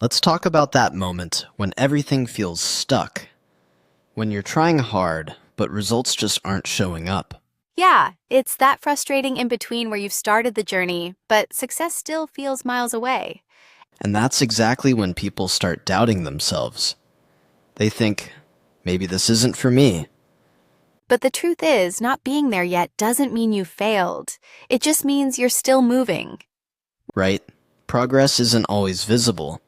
Let's talk about that moment when everything feels stuck. When you're trying hard, but results just aren't showing up. Yeah, it's that frustrating in between where you've started the journey, but success still feels miles away. And that's exactly when people start doubting themselves. They think, maybe this isn't for me, But the truth is, not being there yet doesn't mean you failed. It just means you're still moving. right? Progress isn't always visible.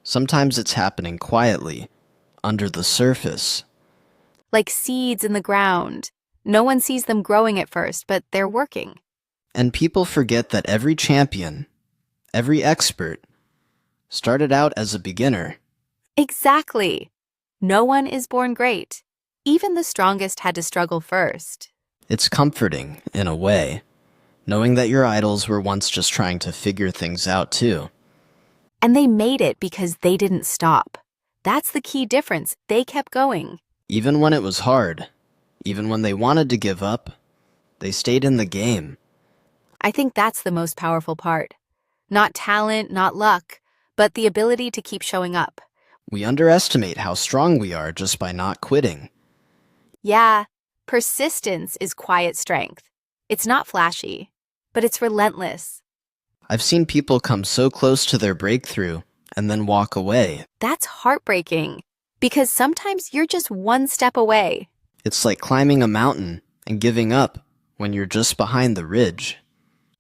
Sometimes it's happening quietly, under the surface. Like seeds in the ground. No one sees them growing at first, but they're working. And people forget that every champion, every expert, started out as a beginner. Exactly. No one is born great. Even the strongest had to struggle first. It's comforting, in a way, knowing that your idols were once just trying to figure things out too. And they made it because they didn't stop. That's the key difference. They kept going. Even when it was hard, even when they wanted to give up, they stayed in the game. I think that's the most powerful part. Not talent, not luck, but the ability to keep showing up. We underestimate how strong we are just by not quitting. Yeah, persistence is quiet strength. It's not flashy, but it's relentless. I've seen people come so close to their breakthrough and then walk away. That's heartbreaking, because sometimes you're just one step away. It's like climbing a mountain and giving up when you're just behind the ridge.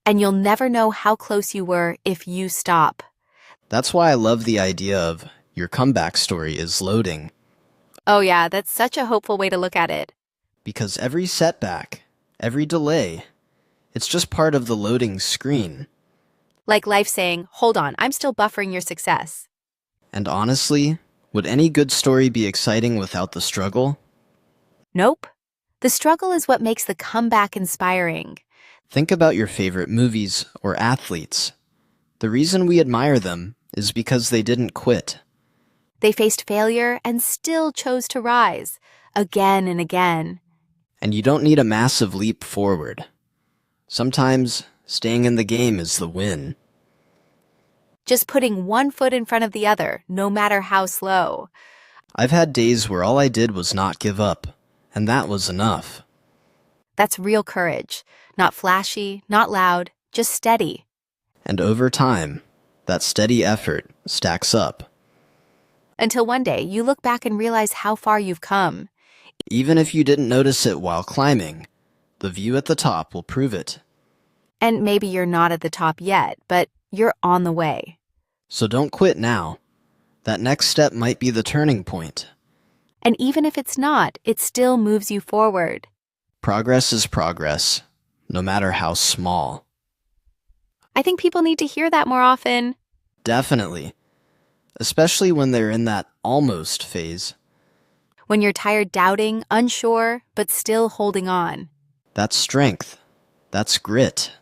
And you'll never know how close you were if you stop. That's why I love the idea of your comeback story is loading, Oh yeah, that's such a hopeful way to look at it. because every setback, every delay, it's just part of the loading screen. Like life saying, hold on, I'm still buffering your success. And honestly, would any good story be exciting without the struggle? Nope. The struggle is what makes the comeback inspiring. Think about your favorite movies or athletes. The reason we admire them is because they didn't quit. They faced failure and still chose to rise, again and again. And you don't need a massive leap forward. Sometimes, staying in the game is the win. Just putting one foot in front of the other, no matter how slow. I've had days where all I did was not give up, and that was enough. That's real courage. Not flashy, not loud, just steady. And over time, that steady effort stacks up. Until one day you look back and realize how far you've come. Even if you didn't notice it while climbing, the view at the top will prove it. And maybe you're not at the top yet, but you're on the way. So don't quit now. That next step might be the turning point. And even if it's not, it still moves you forward. Progress is progress, no matter how small. I think people need to hear that more often. Definitely. Especially when they're in that almost phase. When you're tired doubting, unsure, but still holding on. That's strength. That's grit.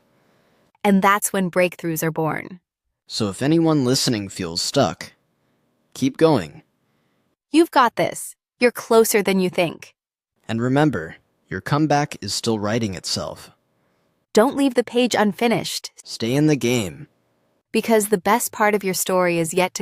And that's when breakthroughs are born. So if anyone listening feels stuck, keep going. You've got this. You're closer than you think. And remember, your comeback is still writing itself. Don't leave the page unfinished, Stay in the game. because the best part of your story is yet to